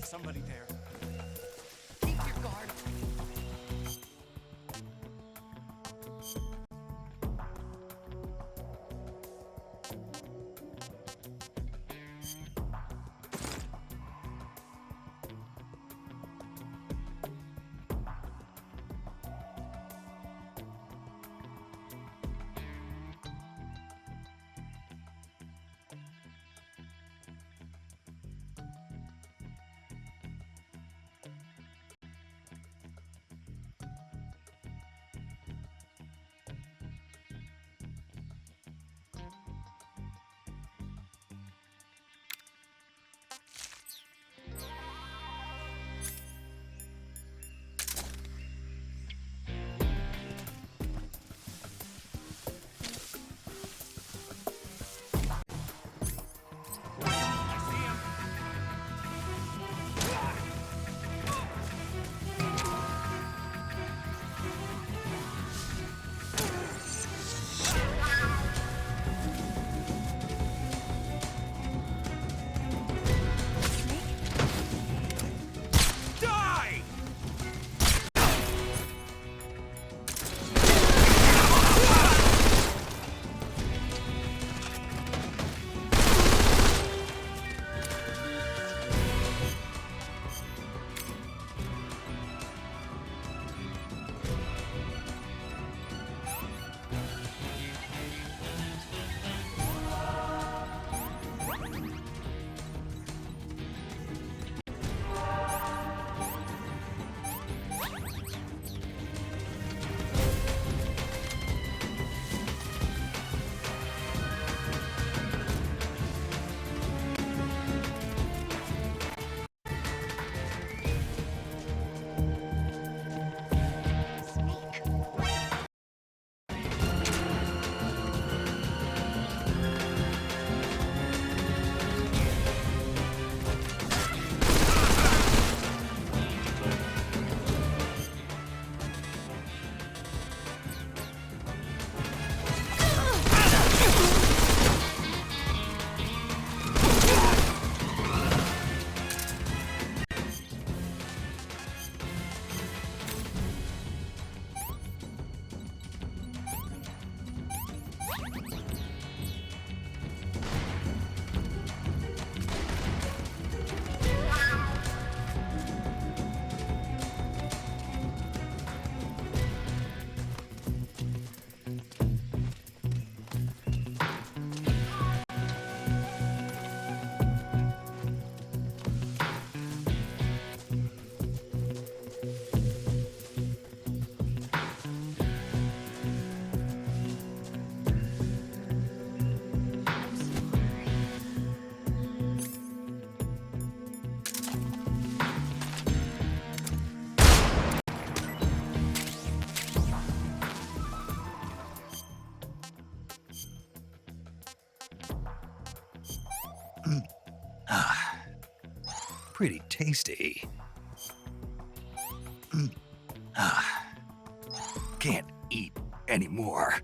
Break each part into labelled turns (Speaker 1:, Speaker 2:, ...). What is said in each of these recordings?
Speaker 1: somebody there.
Speaker 2: Keep your guard.
Speaker 3: Pretty tasty. Can't eat anymore.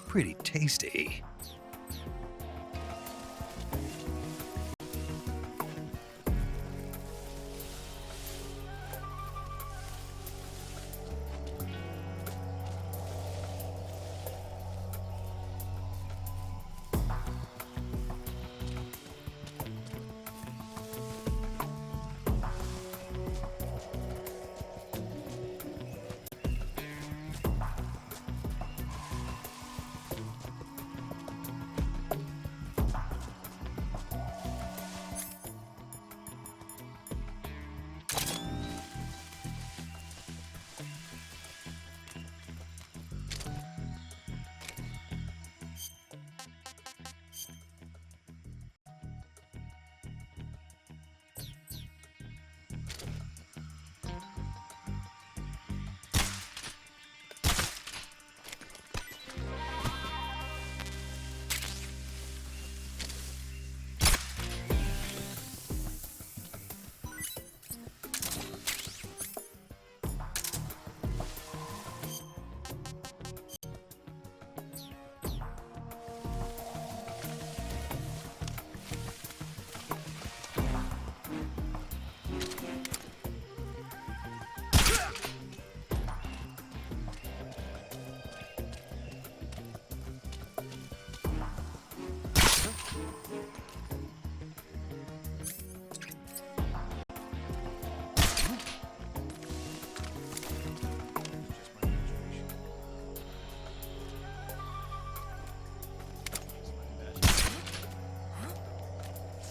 Speaker 3: Pretty tasty.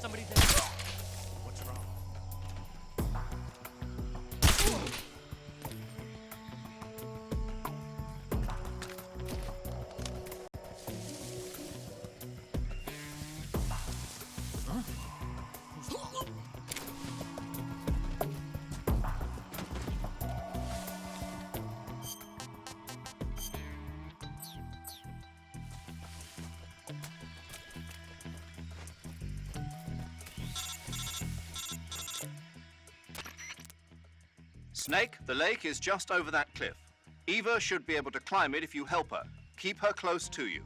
Speaker 2: Somebody there. What's wrong?
Speaker 1: Snake, the lake is just over that cliff. Eva should be able to climb it if you help her. Keep her close to you.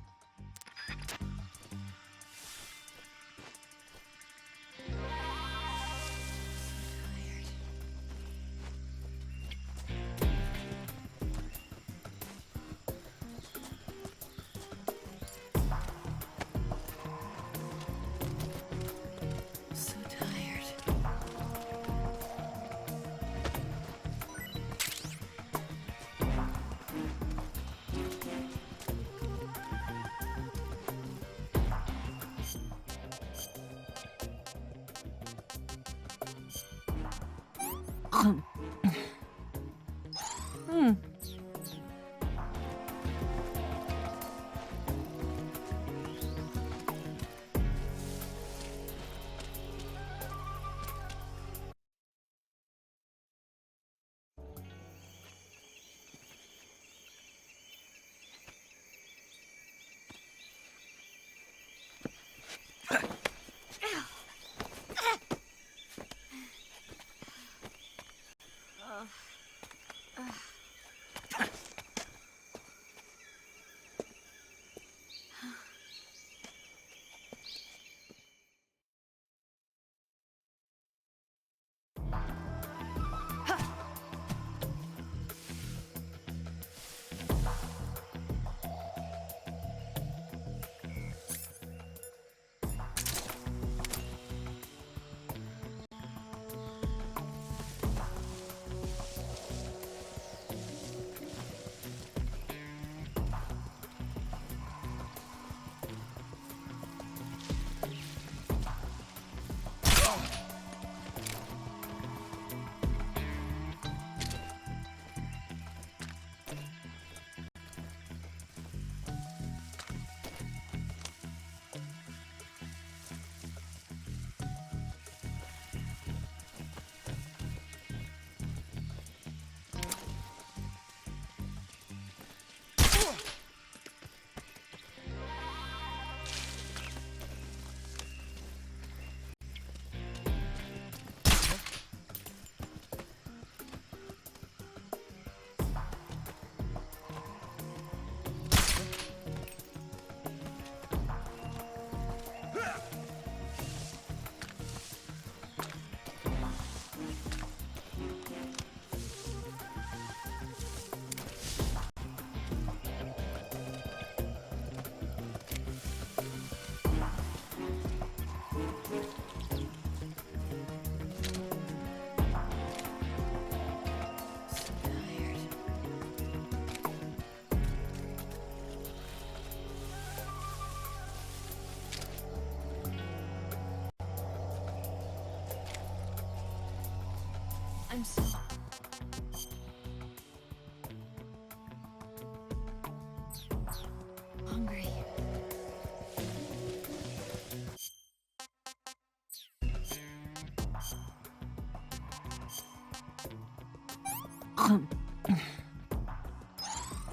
Speaker 4: So tired.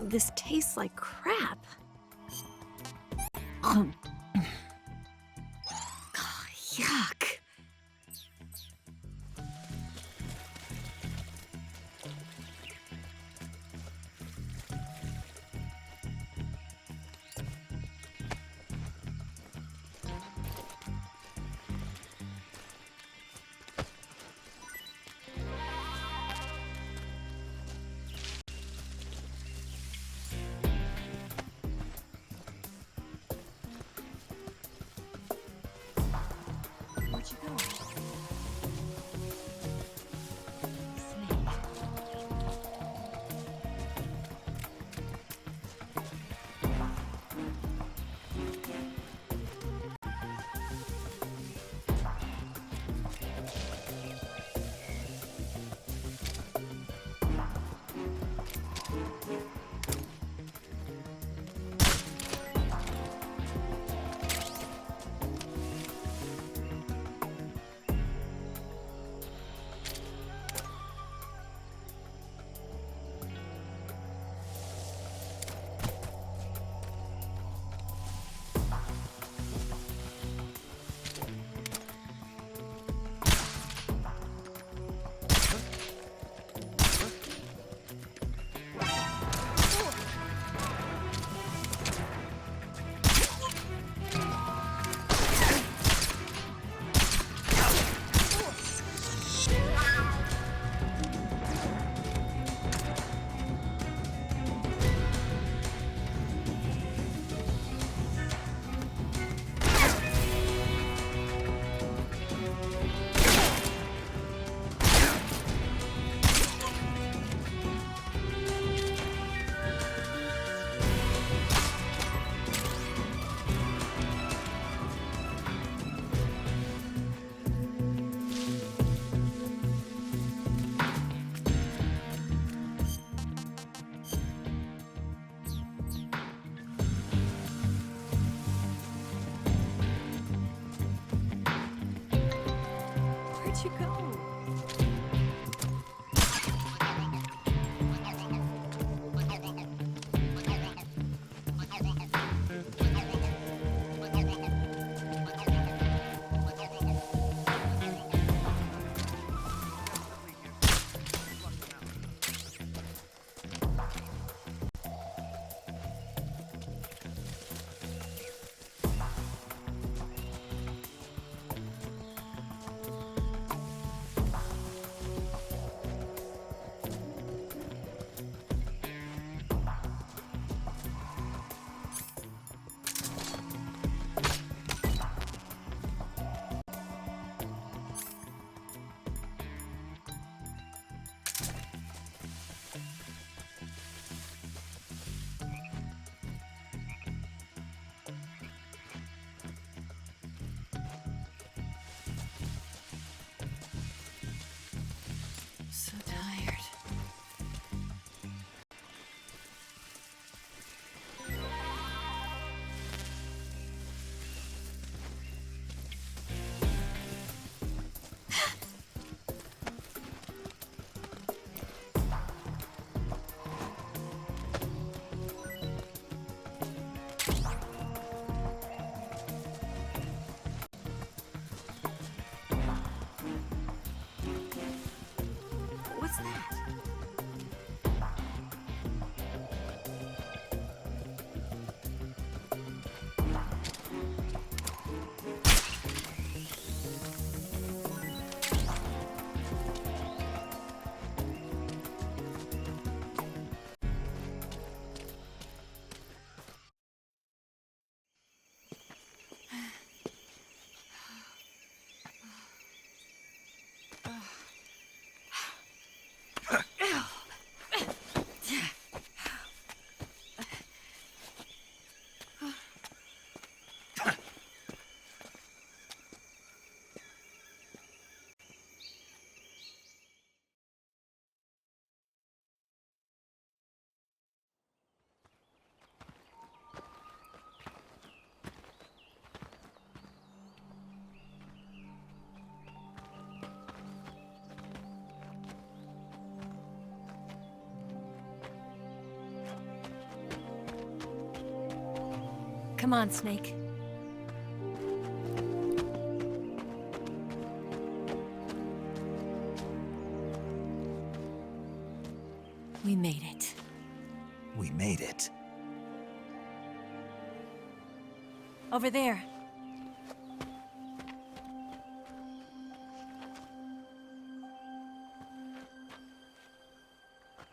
Speaker 4: This tastes like crap. Yuck. Where'd you go? Snake. Where'd you go? Come on, Snake. We made it.
Speaker 3: We made it.
Speaker 4: Over there.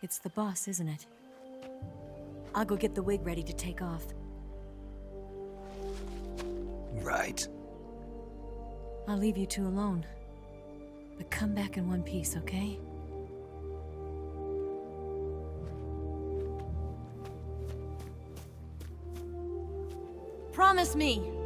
Speaker 4: It's the boss, isn't it? I'll go get the wig ready to take off.
Speaker 3: Right.
Speaker 4: I'll leave you two alone. But come back in one piece, okay? Promise me!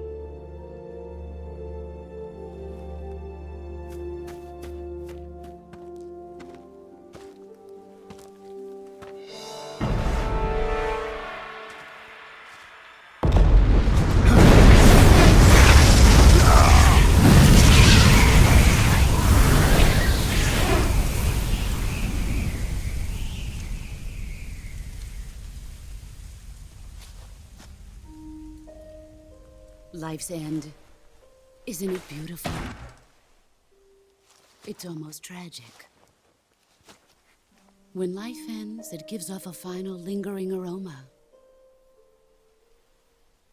Speaker 5: Life's end. Isn't it beautiful? It's almost tragic. When life ends, it gives off a final lingering aroma.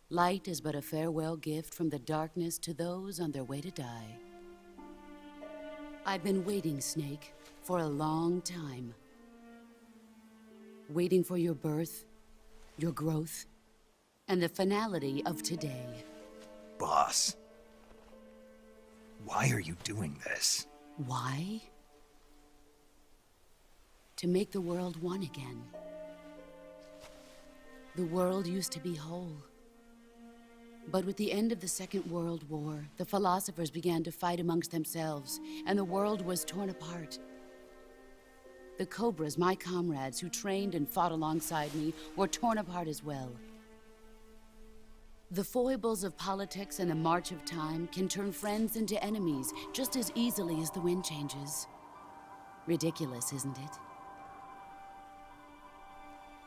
Speaker 5: Light is but a farewell gift from the darkness to those on their way to die. I've been waiting, Snake, for a long time. Waiting for your birth, your growth, and the finality of today.
Speaker 3: Boss. Why are you doing this?
Speaker 5: Why? To make the world one again. The world used to be whole. But with the end of the Second World War, the philosophers began to fight amongst themselves, and the world was torn apart. The Cobras, my comrades who trained and fought alongside me, were torn apart as well. The foibles of politics and the march of time can turn friends into enemies just as easily as the wind changes. Ridiculous, isn't it?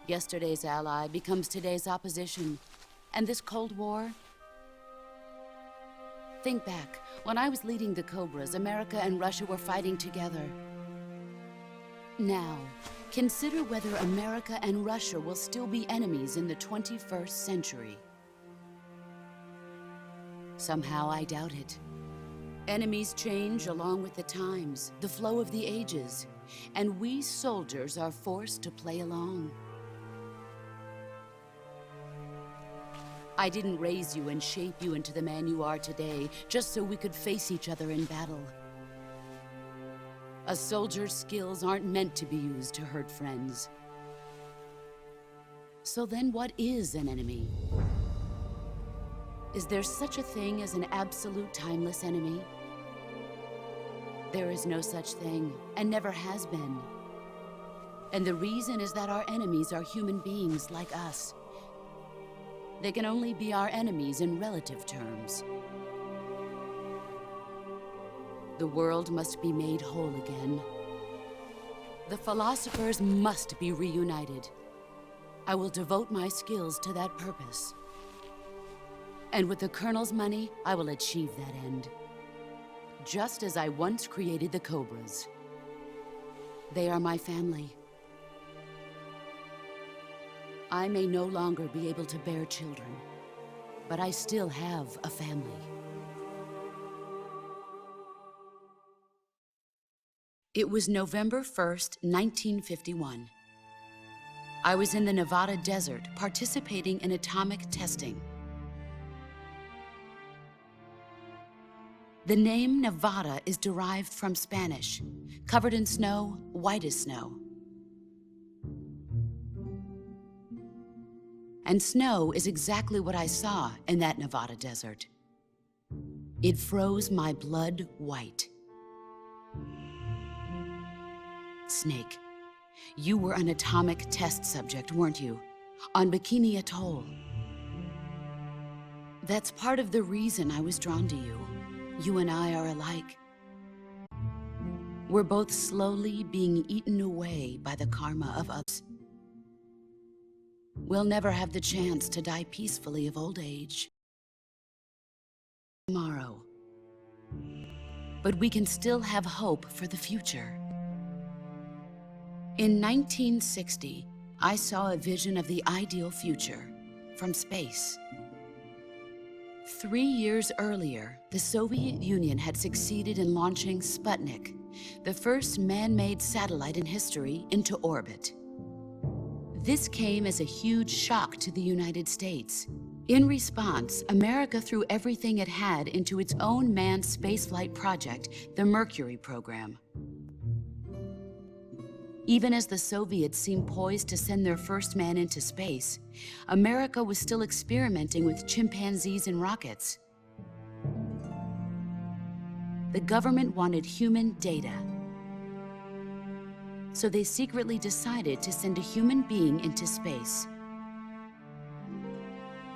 Speaker 5: Yesterday's ally becomes today's opposition. And this Cold War? Think back. When I was leading the Cobras, America and Russia were fighting together. Now, consider whether America and Russia will still be enemies in the 21st century. Somehow I doubt it. Enemies change along with the times, the flow of the ages, and we soldiers are forced to play along. I didn't raise you and shape you into the man you are today just so we could face each other in battle. A soldier's skills aren't meant to be used to hurt friends. So then what is an enemy? Is there such a thing as an absolute timeless enemy? There is no such thing, and never has been. And the reason is that our enemies are human beings like us. They can only be our enemies in relative terms. The world must be made whole again. The philosophers must be reunited. I will devote my skills to that purpose. And with the Colonel's money, I will achieve that end. Just as I once created the Cobras. They are my family. I may no longer be able to bear children, but I still have a family. It was November 1st, 1951. I was in the Nevada desert participating in atomic testing. The name Nevada is derived from Spanish, covered in snow, white as snow. And snow is exactly what I saw in that Nevada desert. It froze my blood white. Snake, you were an atomic test subject, weren't you? On Bikini Atoll. That's part of the reason I was drawn to you. You and I are alike. We're both slowly being eaten away by the karma of others. We'll never have the chance to die peacefully of old age tomorrow. But we can still have hope for the future. In 1960, I saw a vision of the ideal future from space. 3 years earlier, the Soviet Union had succeeded in launching Sputnik, the first man-made satellite in history, into orbit. This came as a huge shock to the United States. In response, America threw everything it had into its own manned spaceflight project, the Mercury program. Even as the Soviets seemed poised to send their first man into space, America was still experimenting with chimpanzees and rockets. The government wanted human data, so they secretly decided to send a human being into space.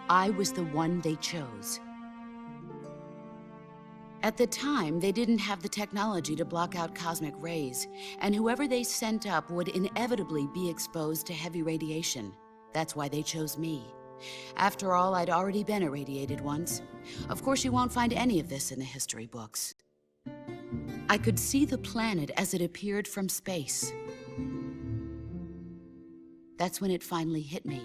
Speaker 5: I was the one they chose. At the time, they didn't have the technology to block out cosmic rays, and whoever they sent up would inevitably be exposed to heavy radiation. That's why they chose me. After all, I'd already been irradiated once. Of course, you won't find any of this in the history books. I could see the planet as it appeared from space. That's when it finally hit me.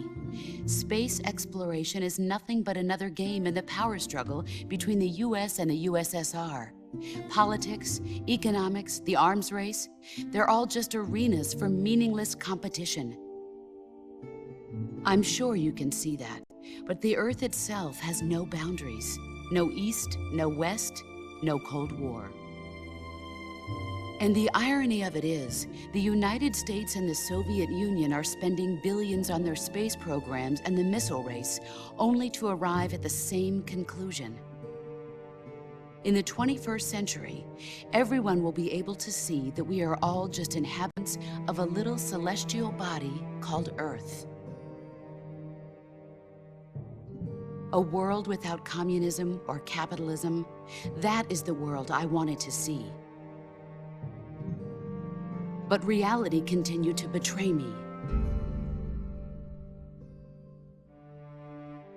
Speaker 5: Space exploration is nothing but another game in the power struggle between the US and the USSR. Politics, economics, the arms race, they're all just arenas for meaningless competition. I'm sure you can see that, but the Earth itself has no boundaries. No East, no West, no Cold War. And the irony of it is, the United States and the Soviet Union are spending billions on their space programs and the missile race, only to arrive at the same conclusion. In the 21st century, everyone will be able to see that we are all just inhabitants of a little celestial body called Earth. A world without communism or capitalism, that is the world I wanted to see. But reality continued to betray me.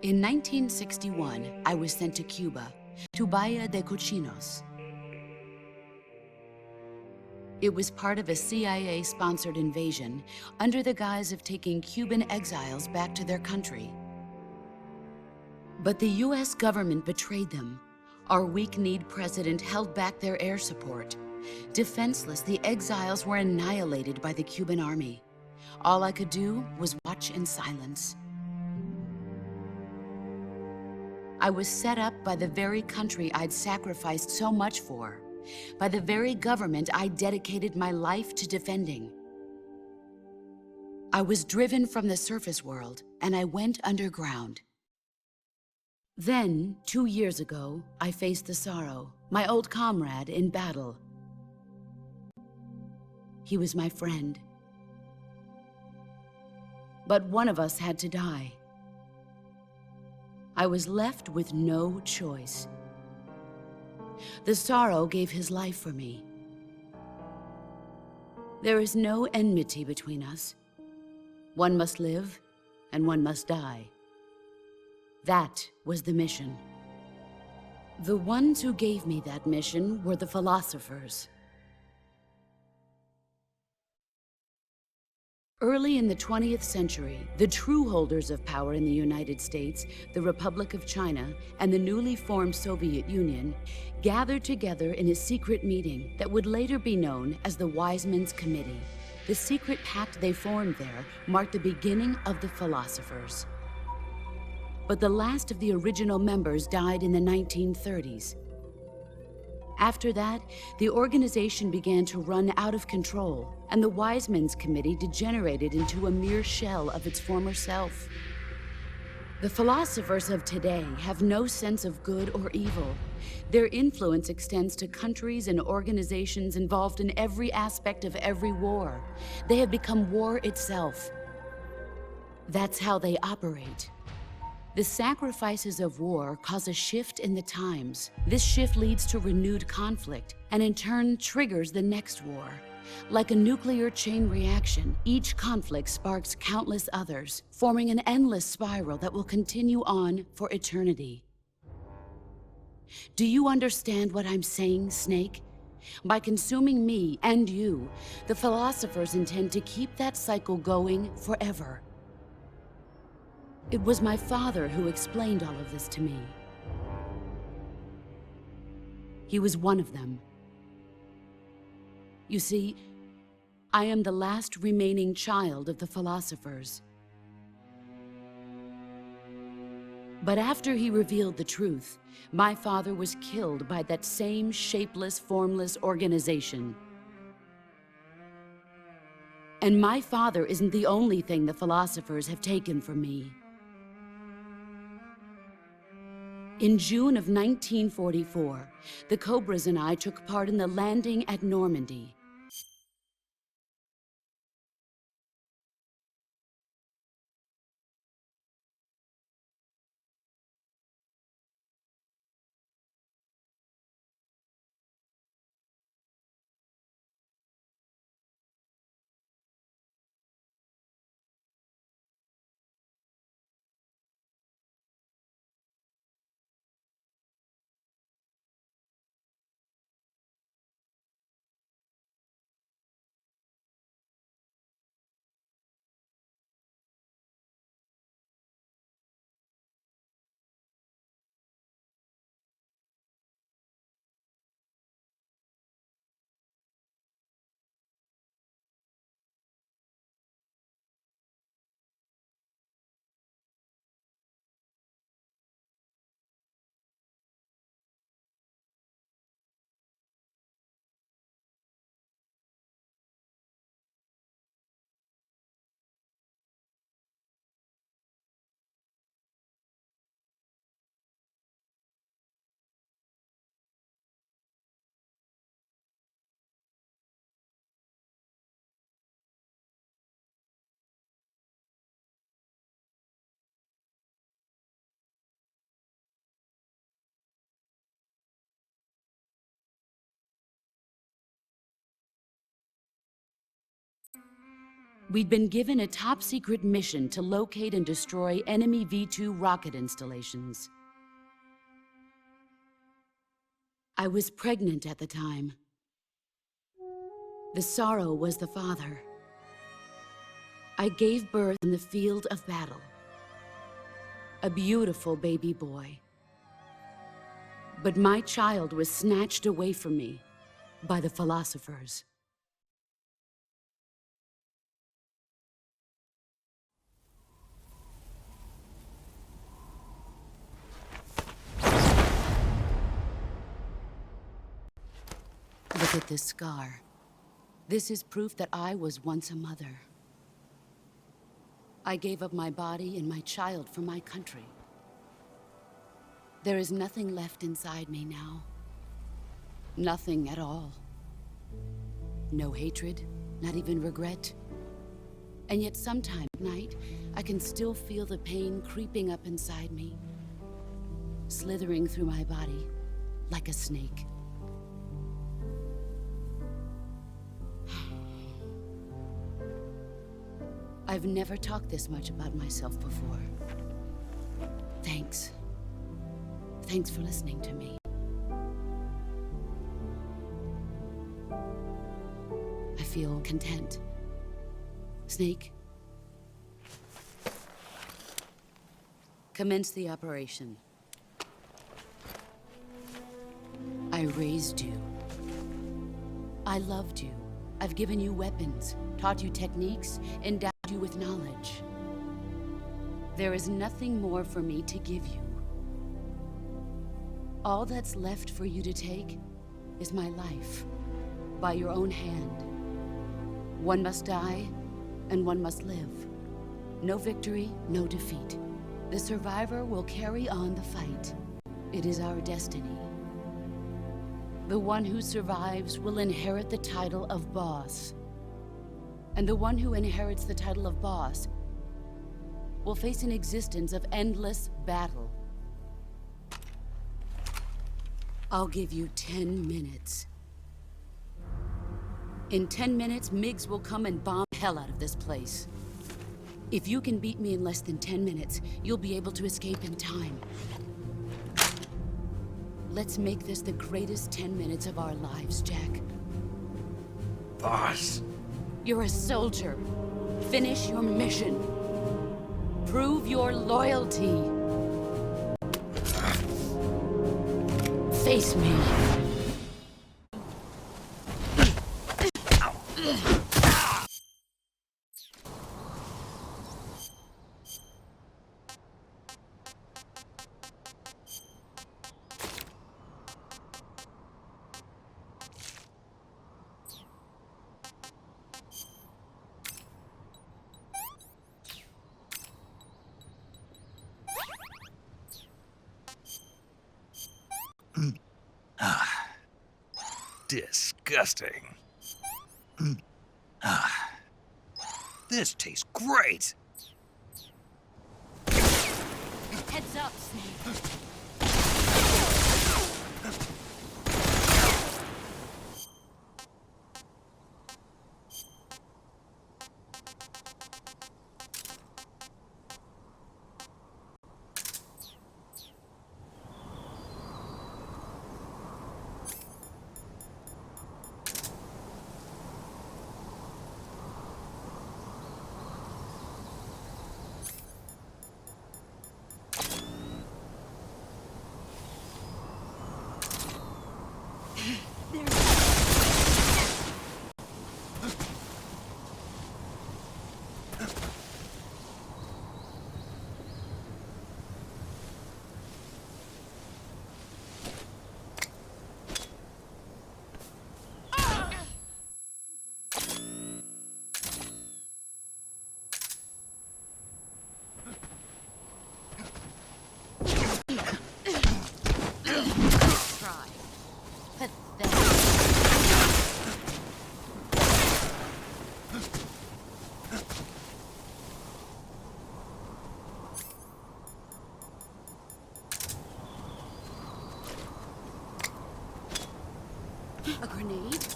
Speaker 5: In 1961, I was sent to Cuba, to Bahia de Cochinos. It was part of a CIA-sponsored invasion under the guise of taking Cuban exiles back to their country. But the US government betrayed them. Our weak-kneed president held back their air support. Defenseless, the exiles were annihilated by the Cuban army. All I could do was watch in silence. I was set up by the very country I'd sacrificed so much for, by the very government I dedicated my life to defending. I was driven from the surface world, and I went underground. Then, 2 years ago, I faced the Sorrow, my old comrade in battle. He was my friend. But one of us had to die. I was left with no choice. The Sorrow gave his life for me. There is no enmity between us. One must live, and one must die. That was the mission. The ones who gave me that mission were the philosophers. Early in the 20th century, the true holders of power in the United States, the Republic of China, and the newly formed Soviet Union gathered together in a secret meeting that would later be known as the Wise Men's Committee. The secret pact they formed there marked the beginning of the philosophers. But the last of the original members died in the 1930s. After that, the organization began to run out of control, and the Wise Men's Committee degenerated into a mere shell of its former self. The philosophers of today have no sense of good or evil. Their influence extends to countries and organizations involved in every aspect of every war. They have become war itself. That's how they operate. The sacrifices of war cause a shift in the times. This shift leads to renewed conflict, and in turn triggers the next war. Like a nuclear chain reaction, each conflict sparks countless others, forming an endless spiral that will continue on for eternity. Do you understand what I'm saying, Snake? By consuming me and you, the philosophers intend to keep that cycle going forever. It was my father who explained all of this to me. He was one of them. You see, I am the last remaining child of the philosophers. But after he revealed the truth, my father was killed by that same shapeless, formless organization. And my father isn't the only thing the philosophers have taken from me. In June of 1944, the Cobras and I took part in the landing at Normandy. We'd been given a top-secret mission to locate and destroy enemy V-2 rocket installations. I was pregnant at the time. The sorrow was the father. I gave birth in the field of battle. A beautiful baby boy. But my child was snatched away from me by the philosophers. Look at this scar. This is proof that I was once a mother. I gave up my body and my child for my country. There is nothing left inside me now. Nothing at all. No hatred, not even regret. And yet sometime at night, I can still feel the pain creeping up inside me, slithering through my body like a snake. I've never talked this much about myself before. Thanks. Thanks for listening to me. I feel content. Snake, commence the operation. I raised you. I loved you. I've given you weapons, taught you techniques, endowed you with knowledge. There is nothing more for me to give you. All that's left for you to take is my life, by your own hand. One must die, and one must live. No victory, no defeat. The survivor will carry on the fight. It is our destiny. The one who survives will inherit the title of boss. And the one who inherits the title of boss will face an existence of endless battle. I'll give you 10 minutes. In 10 minutes, MiGs will come and bomb hell out of this place. If you can beat me in less than 10 minutes, you'll be able to escape in time. Let's make this the greatest 10 minutes of our lives, Jack.
Speaker 3: Boss.
Speaker 5: You're a soldier. Finish your mission. Prove your loyalty. Face me.
Speaker 3: Disgusting. This tastes great.
Speaker 5: Heads up, Snake. Try. Pathetic. A grenade?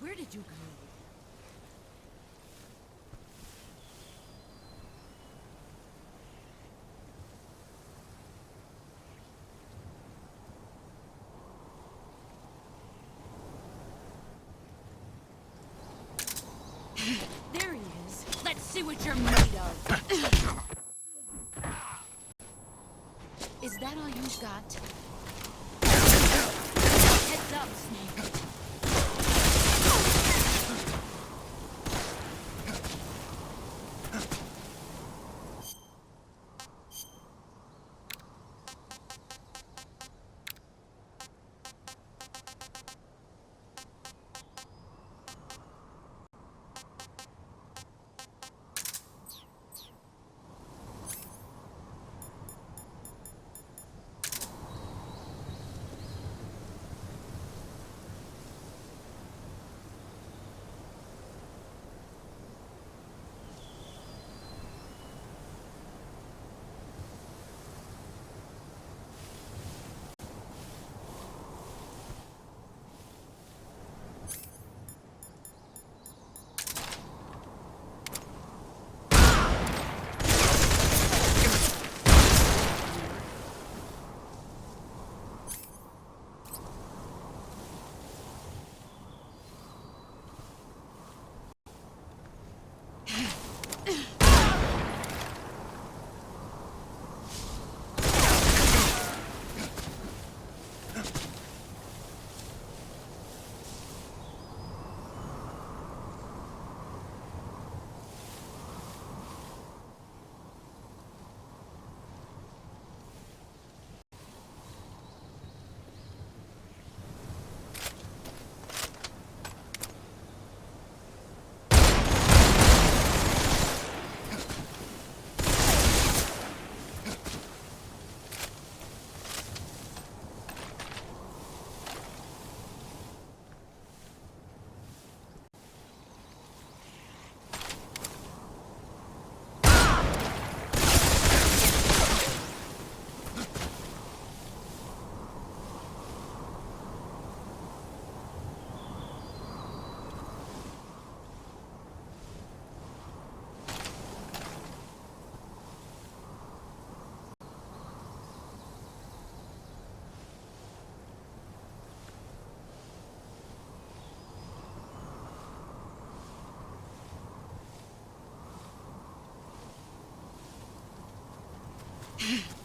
Speaker 5: Where did you go? There he is. Let's see what you're made of. Is that all you've got? Heads up, Snake.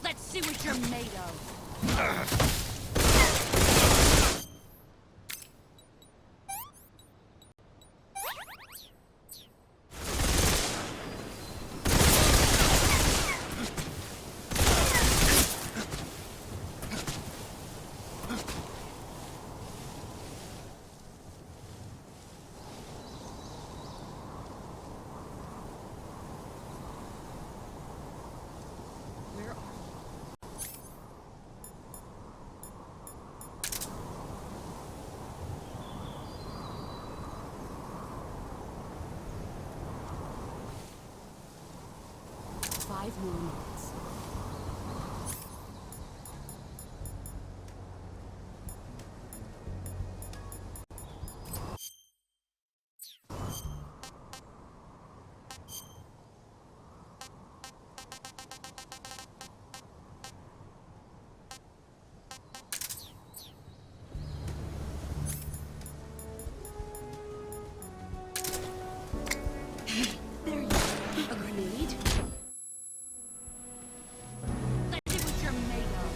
Speaker 5: Let's see what you're made of. Where are you? 5 more minutes. There you go. A grenade? Let's see what you're made of.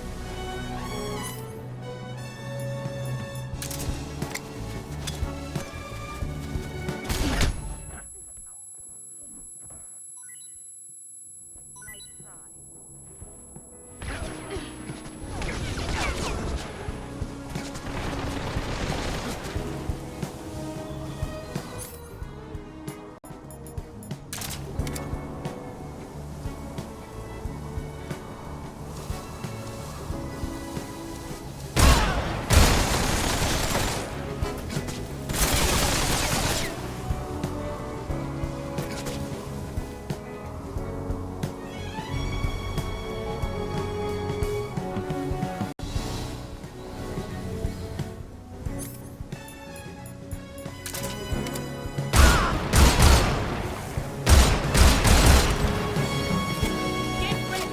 Speaker 5: Get ready.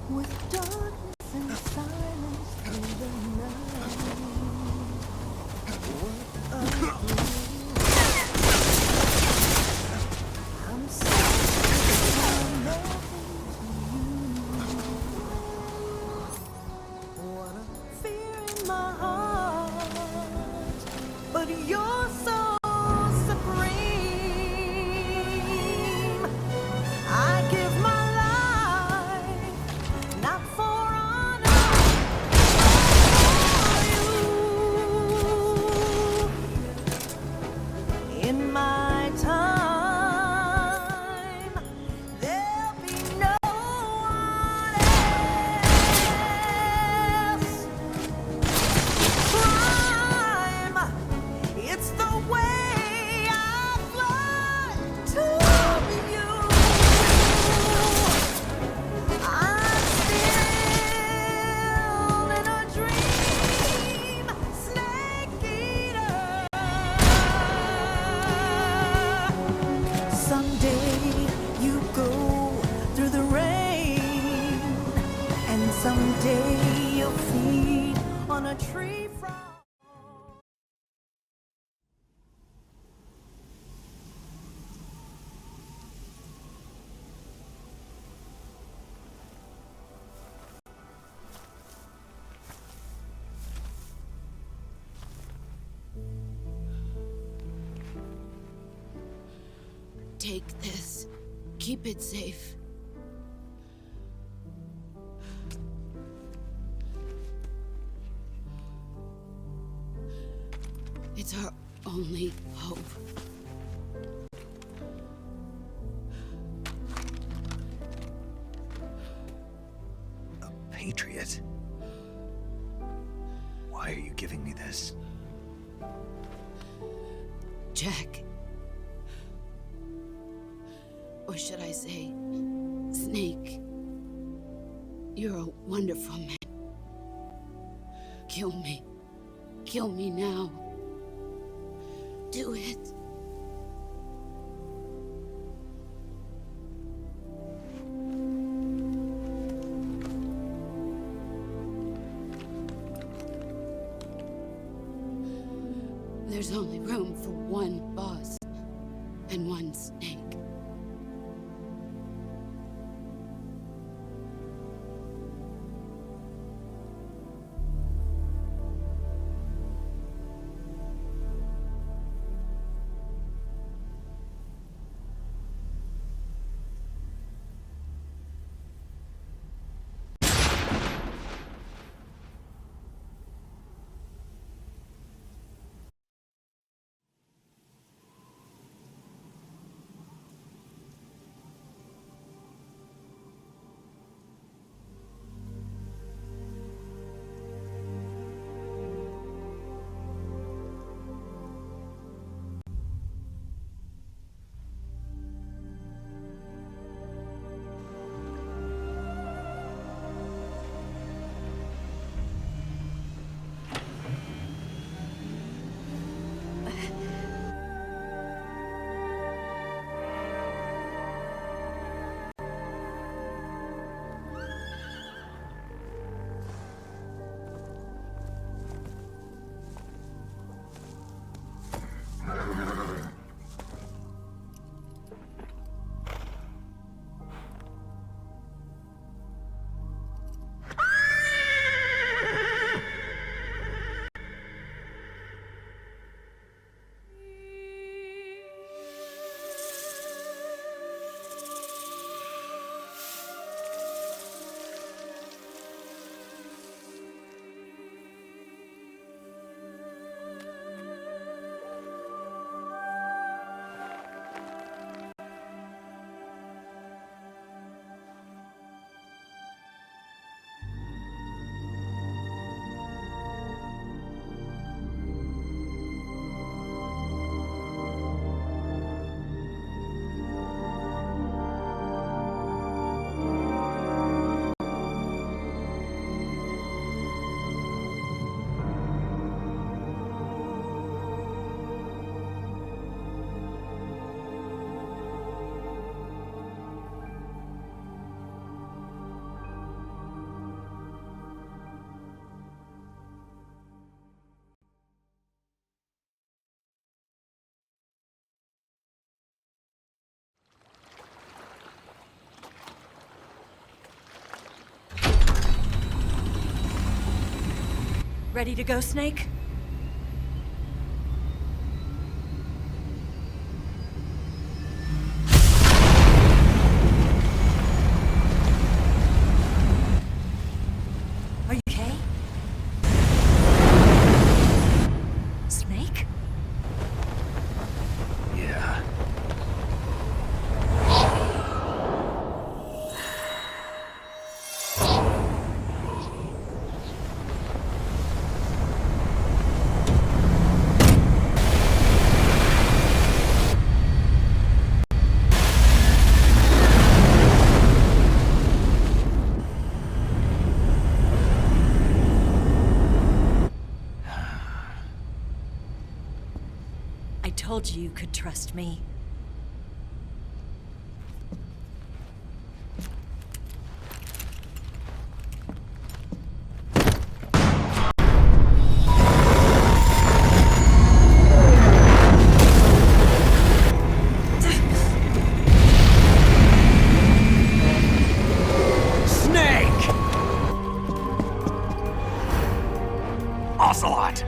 Speaker 6: With darkness and silence through the night, what a grief. I'm sorry I'm nothing to you. What a fear in my heart, but you're so supreme. I give my life not for honor, for you. In my time, there'll be no one else. Crime, it's the way I fly to you. I'm still in a dream, snake eater. Someday you go through the rain, and someday you'll feed on a tree frog.
Speaker 5: Take this. Keep it safe. It's our only hope.
Speaker 3: A patriot? Why are you giving me this?
Speaker 5: Jack. Or should I say, Snake. You're a wonderful man. Kill me. Kill me now. Do it. There's only room for one boss and one snake.
Speaker 4: Ready to go, Snake? Are you okay? Snake?
Speaker 3: Yeah.
Speaker 4: I told you you could trust me.
Speaker 3: Snake! Ocelot!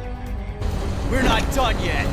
Speaker 3: We're not done yet!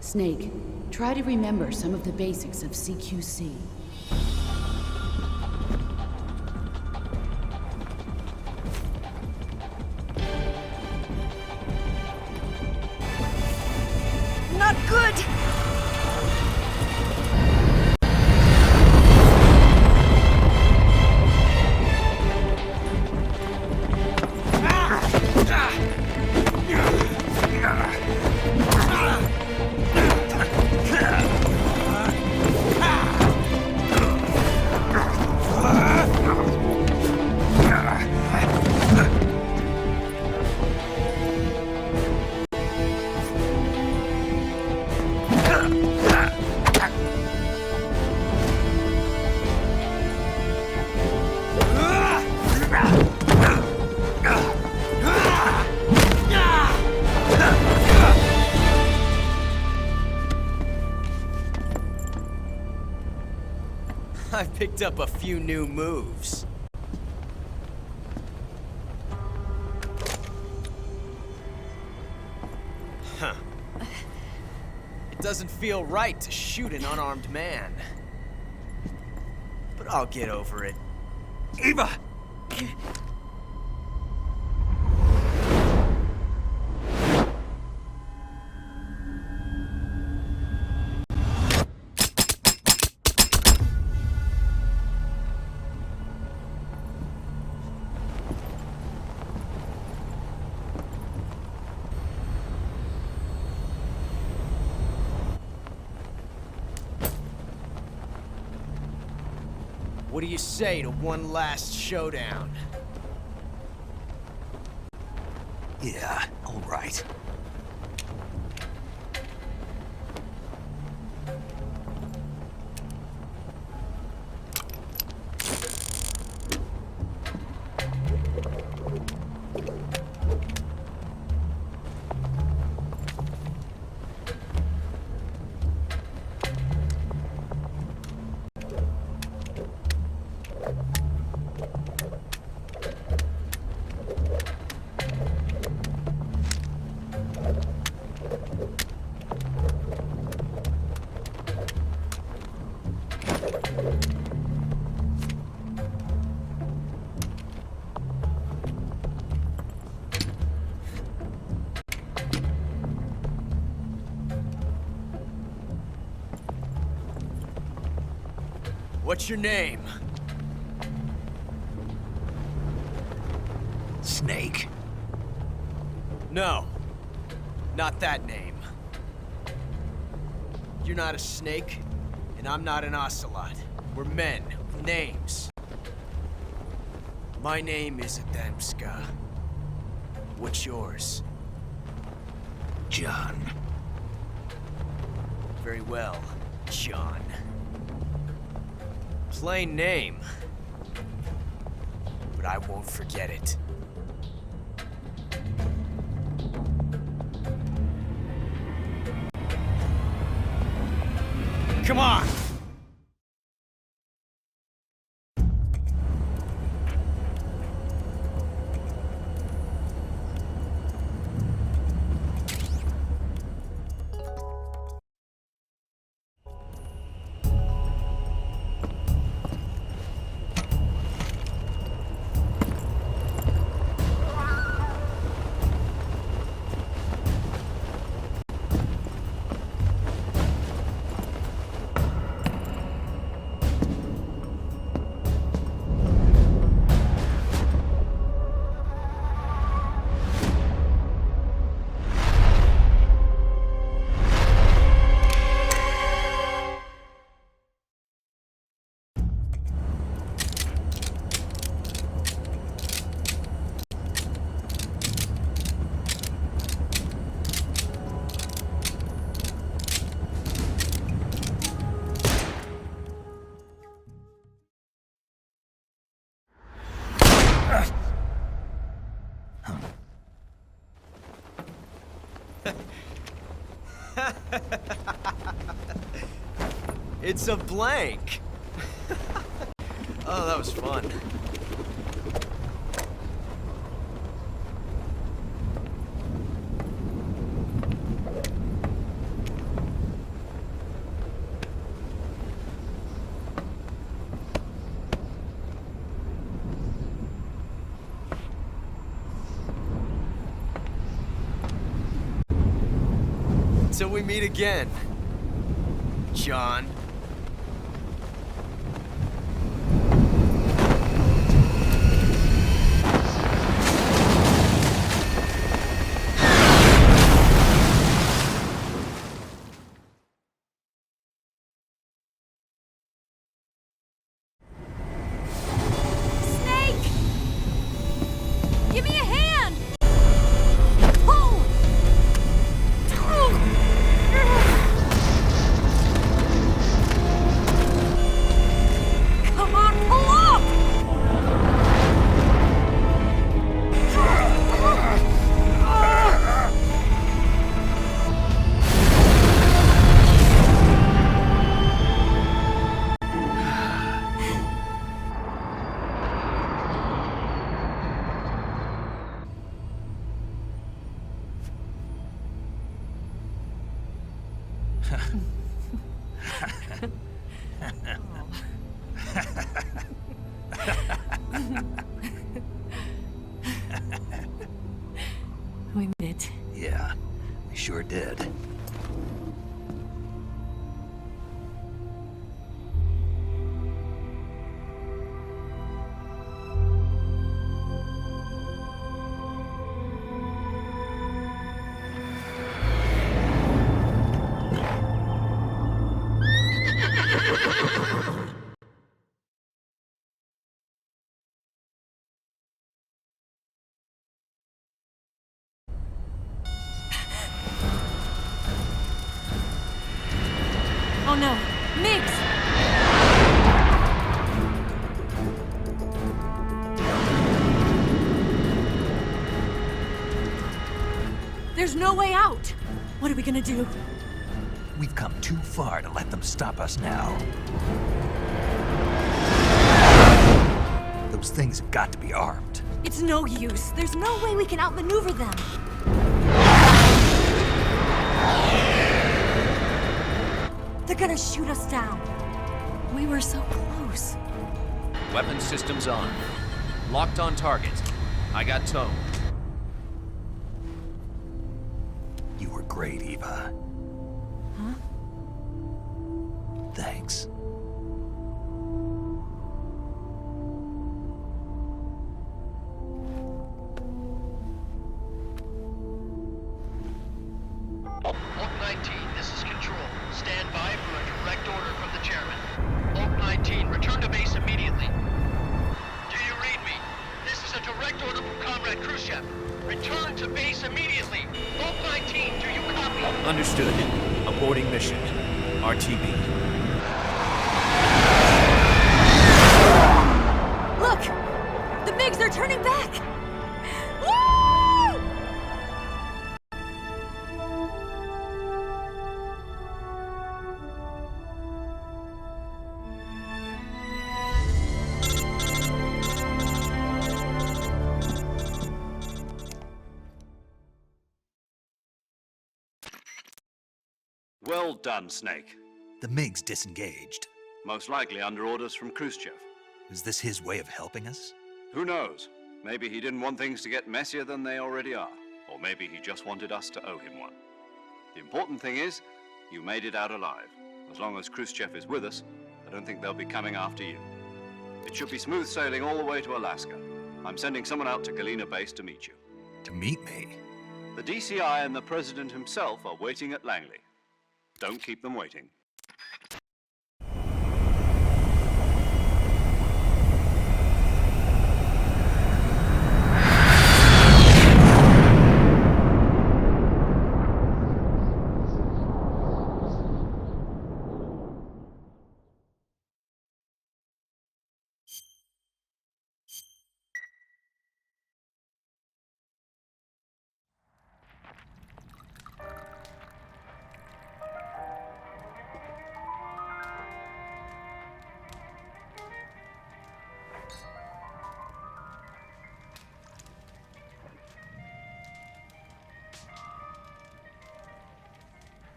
Speaker 5: Snake, try to remember some of the basics of CQC.
Speaker 6: Not good!
Speaker 7: I picked up a few new moves. Huh. It doesn't feel right to shoot an unarmed man. But I'll get over it.
Speaker 3: Eva!
Speaker 7: What do you say to one last showdown?
Speaker 3: Yeah, all right.
Speaker 7: What's your name?
Speaker 3: Snake.
Speaker 7: No. Not that name. You're not a snake, and I'm not an ocelot. We're men with names. My name is Adamska. What's yours?
Speaker 3: John.
Speaker 7: Very well, John. Plain name. But I won't forget it. Come on! It's a blank. Oh, that was fun. Until we meet again, John.
Speaker 4: Snake! Give me a hand! Pull! Come on, pull up! We made it.
Speaker 3: Yeah, we sure did.
Speaker 4: Oh no, Miggs! There's no way out! What are we gonna do?
Speaker 3: We've come too far to let them stop us now. Those things have got to be armed.
Speaker 4: It's no use. There's no way we can outmaneuver them. They're gonna shoot us down. We were so close.
Speaker 1: Weapon systems on. Locked on target. I got towed.
Speaker 3: You were great, Eva.
Speaker 4: Huh?
Speaker 3: Thanks.
Speaker 8: Oak 19, this is Control. Stand by for a direct order from the chairman. Oak 19, return to base immediately. Do you read me? This is a direct order from Comrade Khrushchev. Return to base immediately. Oak 19, do you copy?
Speaker 1: Understood. Aborting mission. RTB.
Speaker 4: Look! The MiGs are turning back! Woo!
Speaker 1: Well done, Snake.
Speaker 3: The MiGs disengaged.
Speaker 1: Most likely under orders from Khrushchev.
Speaker 3: Is this his way of helping us?
Speaker 1: Who knows? Maybe he didn't want things to get messier than they already are. Or maybe he just wanted us to owe him one. The important thing is, you made it out alive. As long as Khrushchev is with us, I don't think they'll be coming after you. It should be smooth sailing all the way to Alaska. I'm sending someone out to Galena Base to meet you.
Speaker 3: To meet me?
Speaker 1: The DCI and the President himself are waiting at Langley. Don't keep them waiting.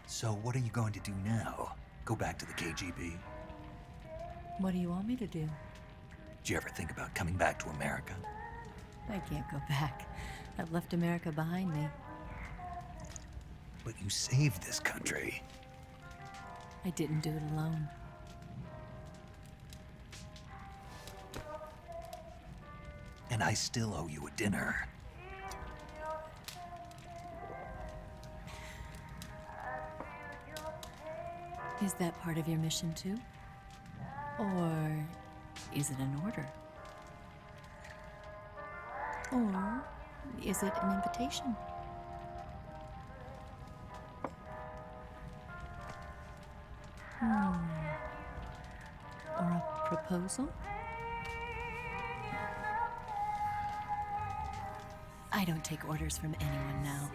Speaker 3: So what are you going to do now? Go back to the KGB?
Speaker 4: What do you want me to do?
Speaker 3: Did you ever think about coming back to America?
Speaker 4: I can't go back. I've left America behind me.
Speaker 3: But you saved this country.
Speaker 4: I didn't do it alone.
Speaker 3: And I still owe you a dinner.
Speaker 4: Is that part of your mission too? Or is it an order? Or is it an invitation? Or a proposal? I don't take orders from anyone now.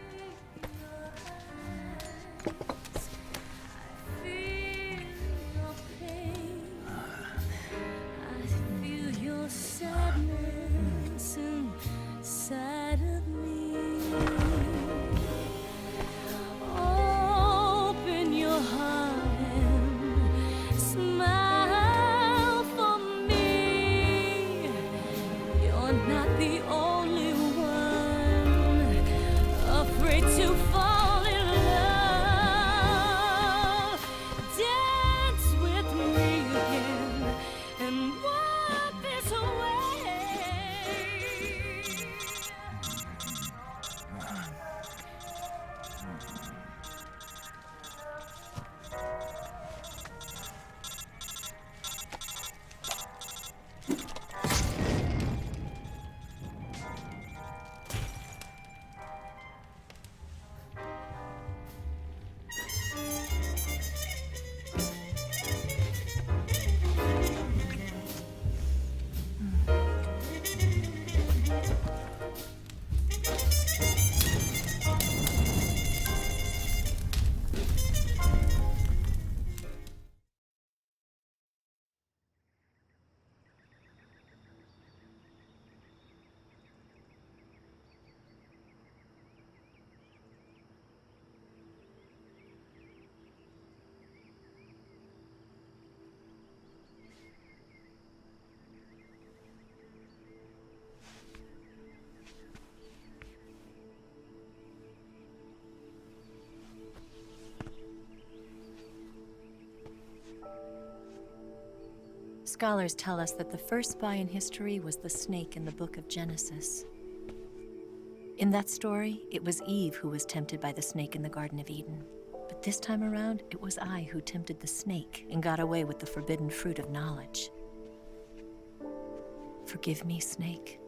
Speaker 4: Scholars tell us that the first spy in history was the snake in the book of Genesis. In that story, it was Eve who was tempted by the snake in the Garden of Eden. But this time around, it was I who tempted the snake and got away with the forbidden fruit of knowledge. Forgive me, snake.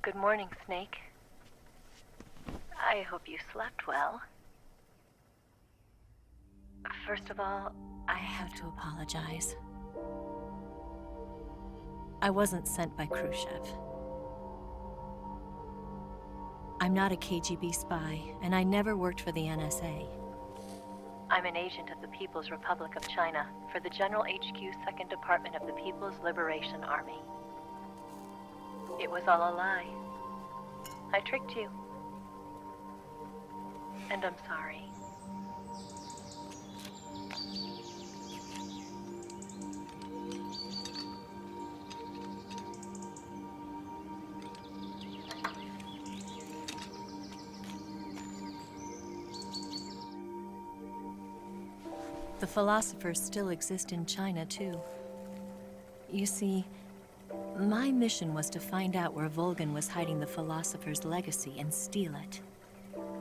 Speaker 4: Good morning, Snake. I hope you slept well. First of all, I have to apologize. I wasn't sent by Khrushchev. I'm not a KGB spy, and I never worked for the NSA. I'm an agent of the People's Republic of China for the General HQ 2nd Department of the People's Liberation Army. It was all a lie. I tricked you. And I'm sorry. The philosophers still exist in China, too. You see, my mission was to find out where Volgan was hiding the philosopher's legacy and steal it.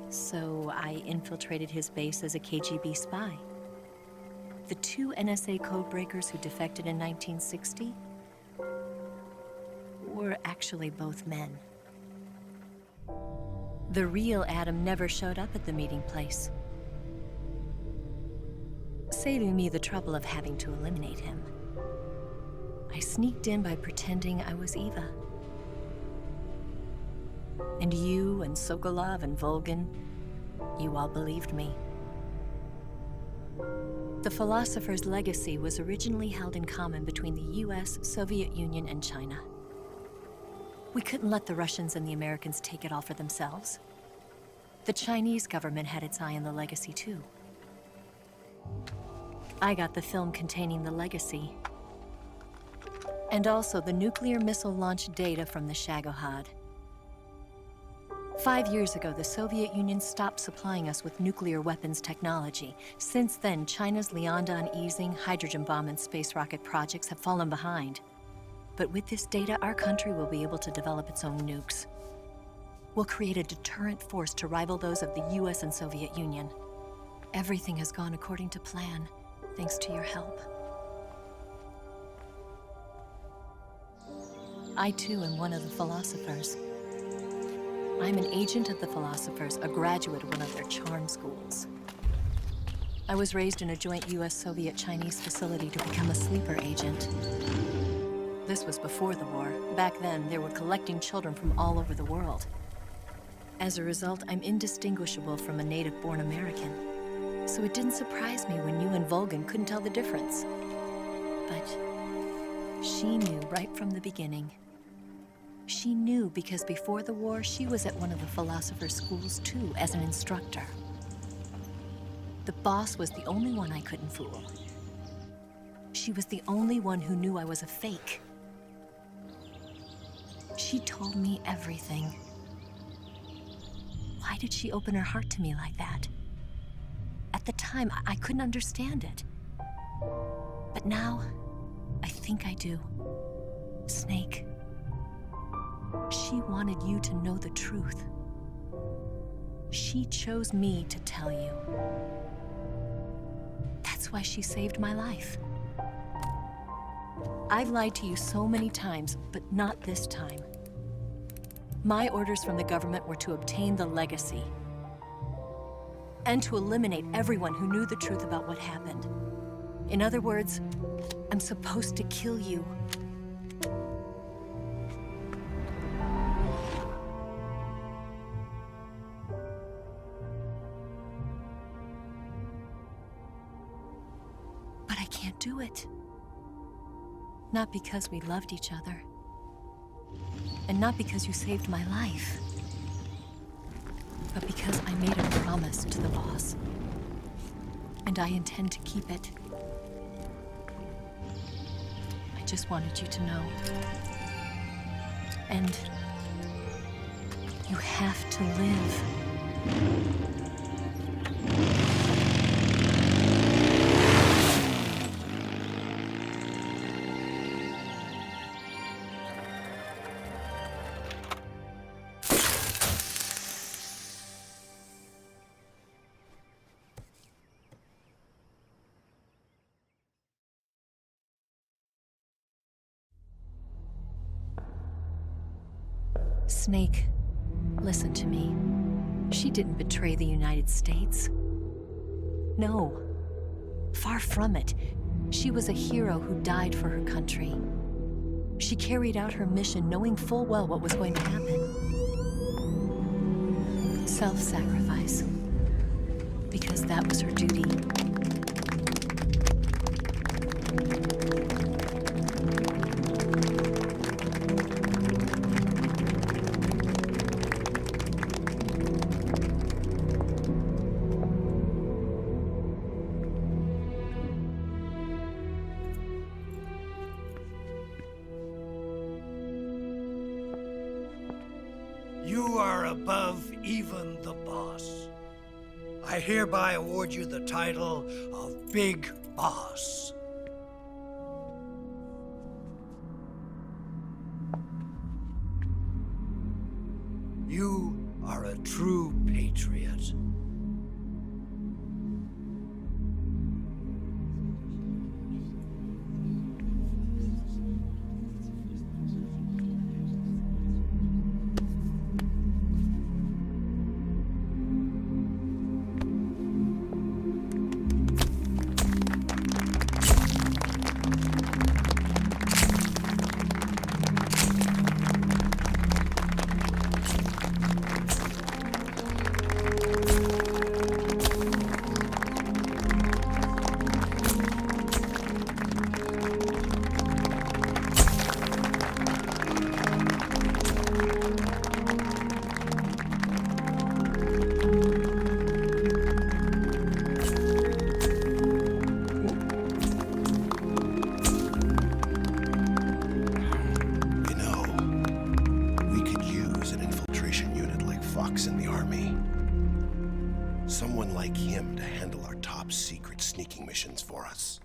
Speaker 4: So I infiltrated his base as a KGB spy. The 2 NSA codebreakers who defected in 1960 were actually both men. The real Adam never showed up at the meeting place, saving me the trouble of having to eliminate him. I I sneaked in by pretending I was Eva. And you and Sokolov and Volgin, you all believed me. The philosopher's legacy was originally held in common between the US, Soviet Union, and China. We couldn't let the Russians and the Americans take it all for themselves. The Chinese government had its eye on the legacy too. I got the film containing the legacy, and also the nuclear missile launch data from the Shagohod. 5 years ago, the Soviet Union stopped supplying us with nuclear weapons technology. Since then, China's Liaodong easing, hydrogen bomb, and space rocket projects have fallen behind. But with this data, our country will be able to develop its own nukes. We'll create a deterrent force to rival those of the US and Soviet Union. Everything has gone according to plan, thanks to your help. I too am one of the philosophers. I'm an agent of the philosophers, a graduate of one of their charm schools. I was raised in a joint US-Soviet-Chinese facility to become a sleeper agent. This was before the war. Back then, they were collecting children from all over the world. As a result, I'm indistinguishable from a native-born American. So it didn't surprise me when you and Volgin couldn't tell the difference. But she knew right from the beginning. She knew because before the war, she was at one of the philosopher's schools too, as an instructor. The boss was the only one I couldn't fool. She was the only one who knew I was a fake. She told me everything. Why did she open her heart to me like that? At the time, I couldn't understand it. But now, I think I do. Snake. She wanted you to know the truth. She chose me to tell you. That's why she saved my life. I've lied to you so many times, but not this time. My orders from the government were to obtain the legacy and to eliminate everyone who knew the truth about what happened. In other words, I'm supposed to kill you. But I can't do it. Not because we loved each other. And not because you saved my life. But because I made a promise to the boss. And I intend to keep it. I just wanted you to know. And you have to live. Snake, listen to me. She didn't betray the United States. No, far from it. She was a hero who died for her country. She carried out her mission knowing full well what was going to happen. Self-sacrifice. Because that was her duty.
Speaker 2: You are above even the boss. I hereby award you the title of Big Boss. You are a true patriot.
Speaker 9: fox in the army. Someone like him to handle our top secret sneaking missions for us.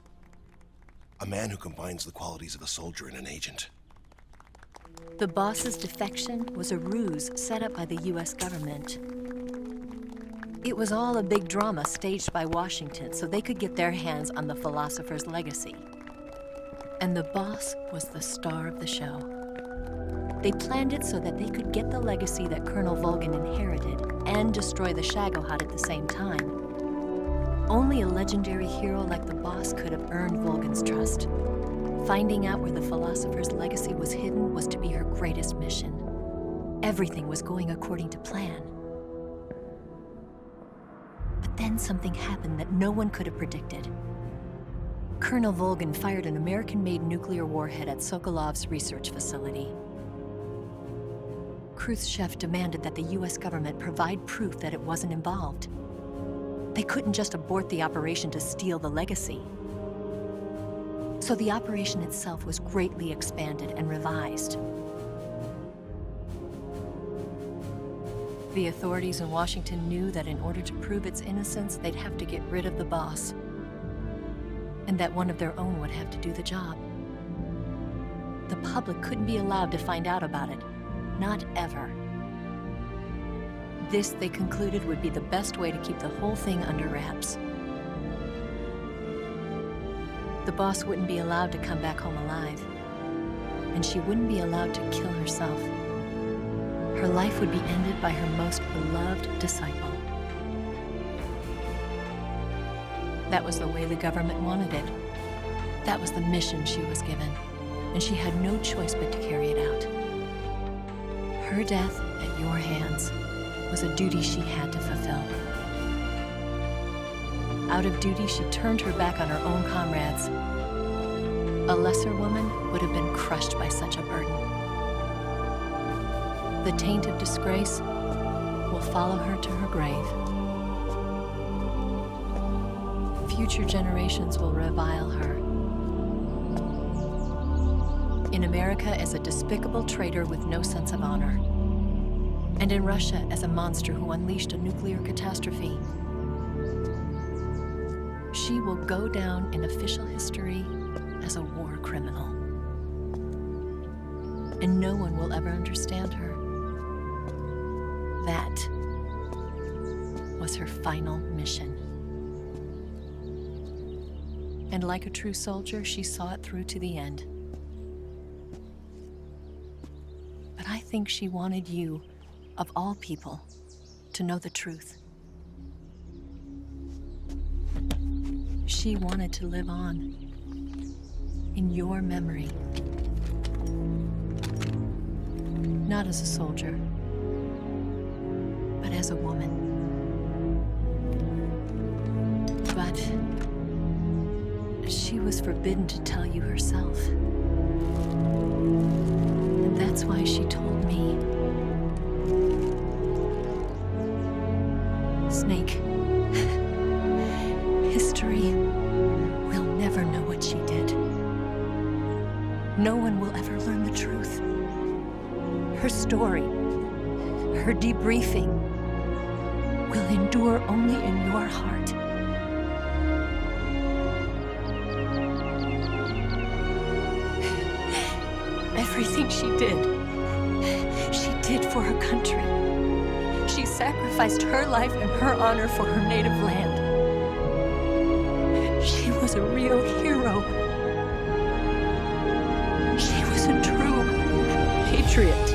Speaker 9: A man who combines the qualities of a soldier and an agent.
Speaker 4: The boss's defection was a ruse set up by the US government. It was all a big drama staged by Washington so they could get their hands on the philosopher's legacy. And the boss was the star of the show. They planned it so that they could get the legacy that Colonel Volgin inherited and destroy the Shagohod at the same time. Only a legendary hero like the boss could have earned Volgin's trust. Finding out where the philosopher's legacy was hidden was to be her greatest mission. Everything was going according to plan. But then something happened that no one could have predicted. Colonel Volgin fired an American-made nuclear warhead at Sokolov's research facility. Khrushchev demanded that the US government provide proof that it wasn't involved. They couldn't just abort the operation to steal the legacy. So the operation itself was greatly expanded and revised. The authorities in Washington knew that in order to prove its innocence, they'd have to get rid of the boss, and that one of their own would have to do the job. The public couldn't be allowed to find out about it, not ever. This, they concluded, would be the best way to keep the whole thing under wraps. The boss wouldn't be allowed to come back home alive, and she wouldn't be allowed to kill herself. Her life would be ended by her most beloved disciple. That was the way the government wanted it. That was the mission she was given, and she had no choice but to carry it out. Her death at your hands was a duty she had to fulfill. Out of duty, she turned her back on her own comrades. A lesser woman would have been crushed by such a burden. The taint of disgrace will follow her to her grave. Future generations will revile her. In America as a despicable traitor with no sense of honor. And in Russia as a monster who unleashed a nuclear catastrophe. She will go down in official history as a war criminal. And no one will ever understand her. That was her final mission. And like a true soldier, she saw it through to the end. But I think she wanted you, of all people, to know the truth. She wanted to live on in your memory. Not as a soldier, but as a woman. But she was forbidden to tell you herself. And that's why she told me. Snake, history will never know what she did. No one will ever learn the truth. Her story, her debriefing, will endure only in your heart. Everything she did for her country. She sacrificed her life and her honor for her native land. She was a real hero. She was a true patriot.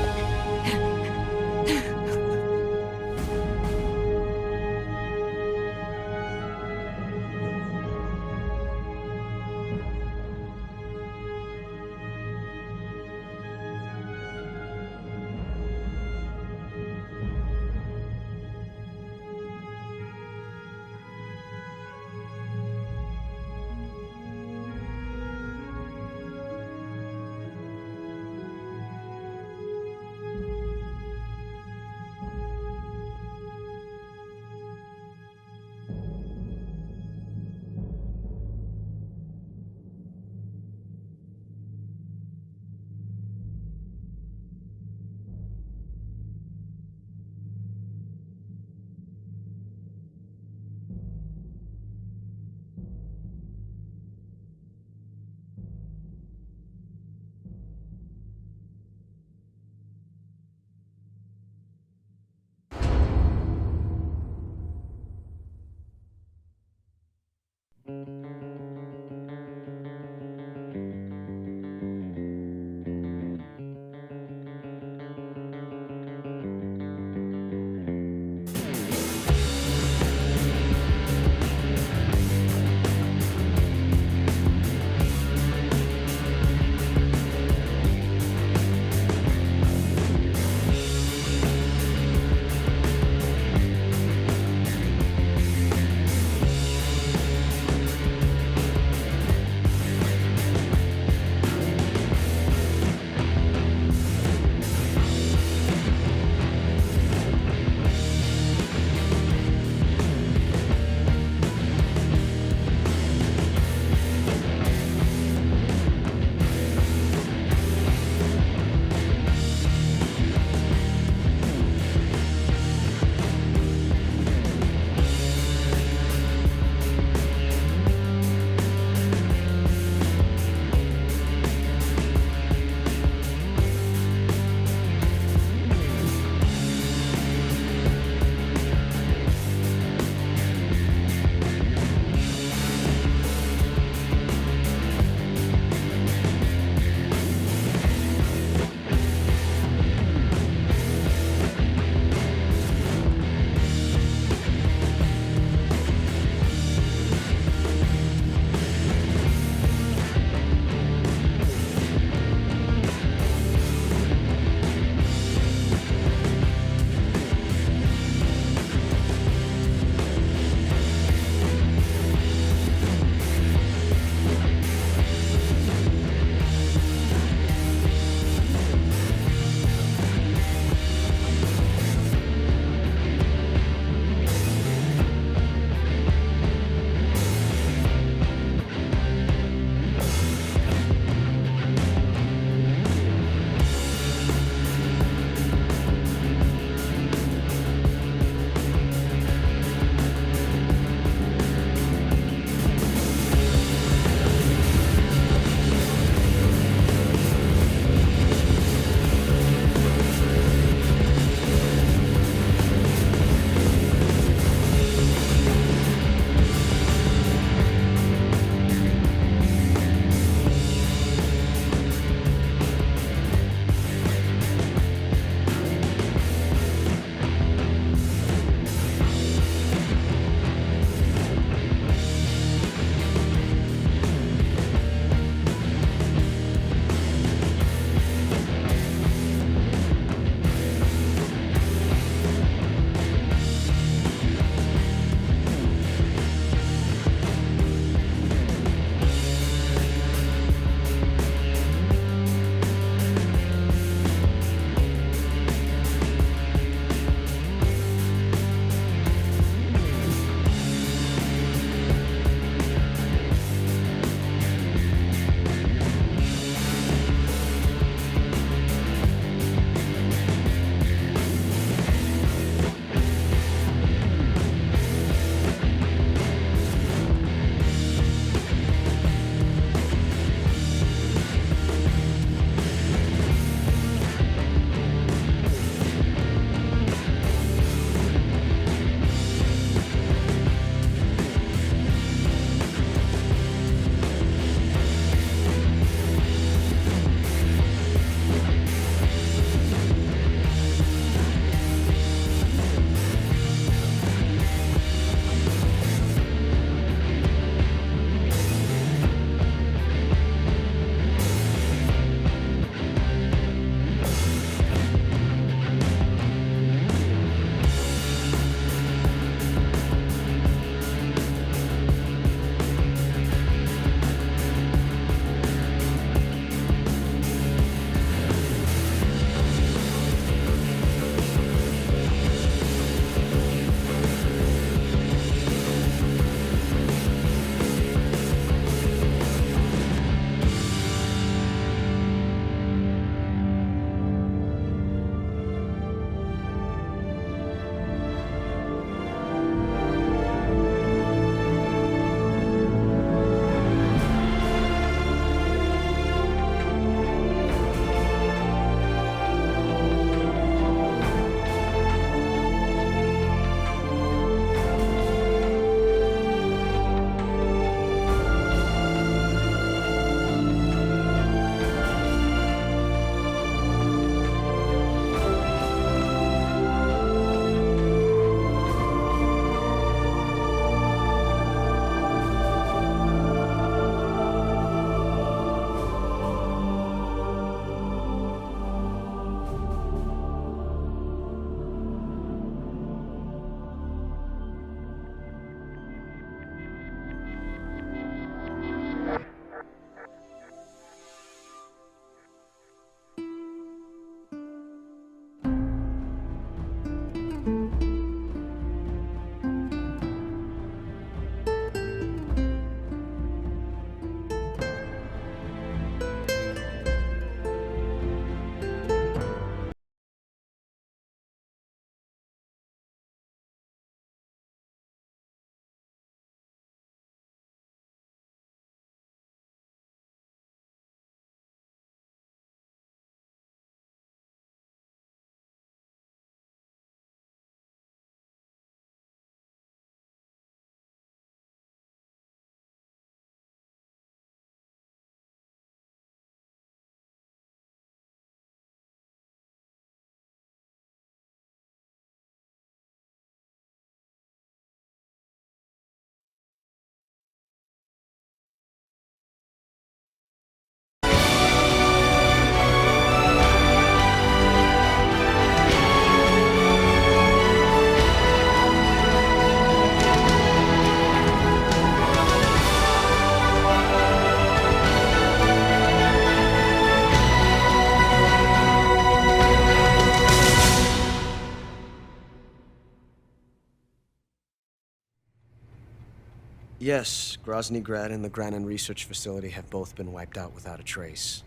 Speaker 7: Yes, Grozny Grad and the Granin Research Facility have both been wiped out without a trace.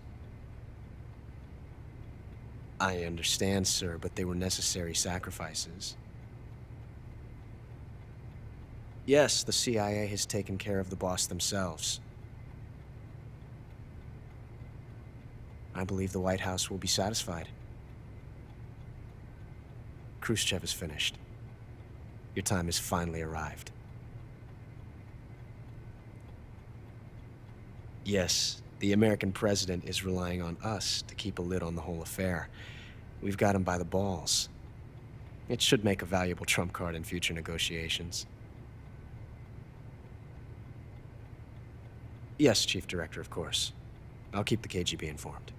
Speaker 7: I understand, sir, but they were necessary sacrifices. Yes, the CIA has taken care of the boss themselves. I believe the White House will be satisfied. Khrushchev is finished. Your time has finally arrived. Yes, the American president is relying on us to keep a lid on the whole affair. We've got him by the balls. It should make a valuable trump card in future negotiations. Yes, Chief Director, of course. I'll keep the KGB informed.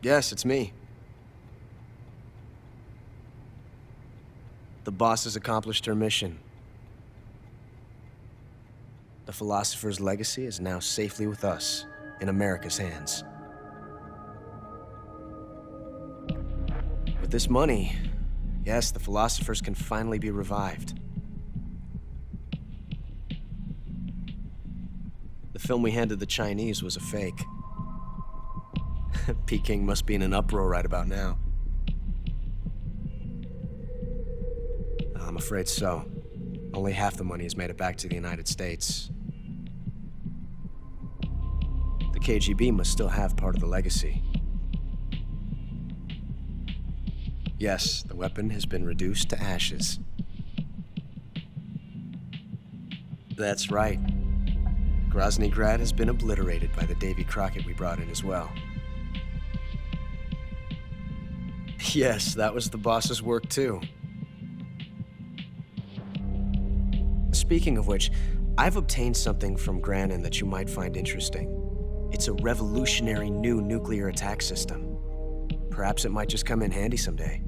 Speaker 7: Yes, it's me. The boss has accomplished her mission. The philosopher's legacy is now safely with us, in America's hands. With this money, yes, the philosophers can finally be revived. The film we handed the Chinese was a fake. Peking must be in an uproar right about now. I'm afraid so. Only half the money has made it back to the United States. The KGB must still have part of the legacy. Yes, the weapon has been reduced to ashes. That's right. Grozny Grad has been obliterated by the Davy Crockett we brought in as well. Yes, that was the boss's work too. Speaking of which, I've obtained something from Granin that you might find interesting. It's a revolutionary new nuclear attack system. Perhaps it might just come in handy someday.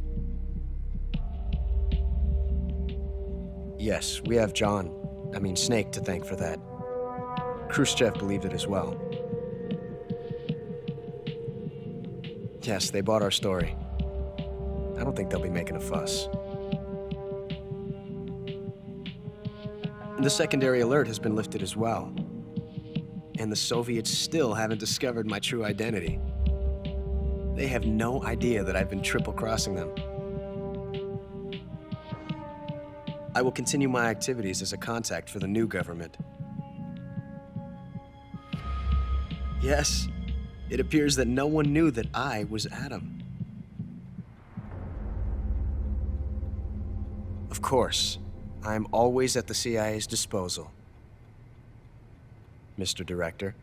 Speaker 7: Yes, we have Snake to thank for that. Khrushchev believed it as well. Yes, they bought our story. I don't think they'll be making a fuss. The secondary alert has been lifted as well. And the Soviets still haven't discovered my true identity. They have no idea that I've been triple-crossing them. I will continue my activities as a contact for the new government. Yes, it appears that no one knew that I was Adam. Of course, I'm always at the CIA's disposal, Mr. Director.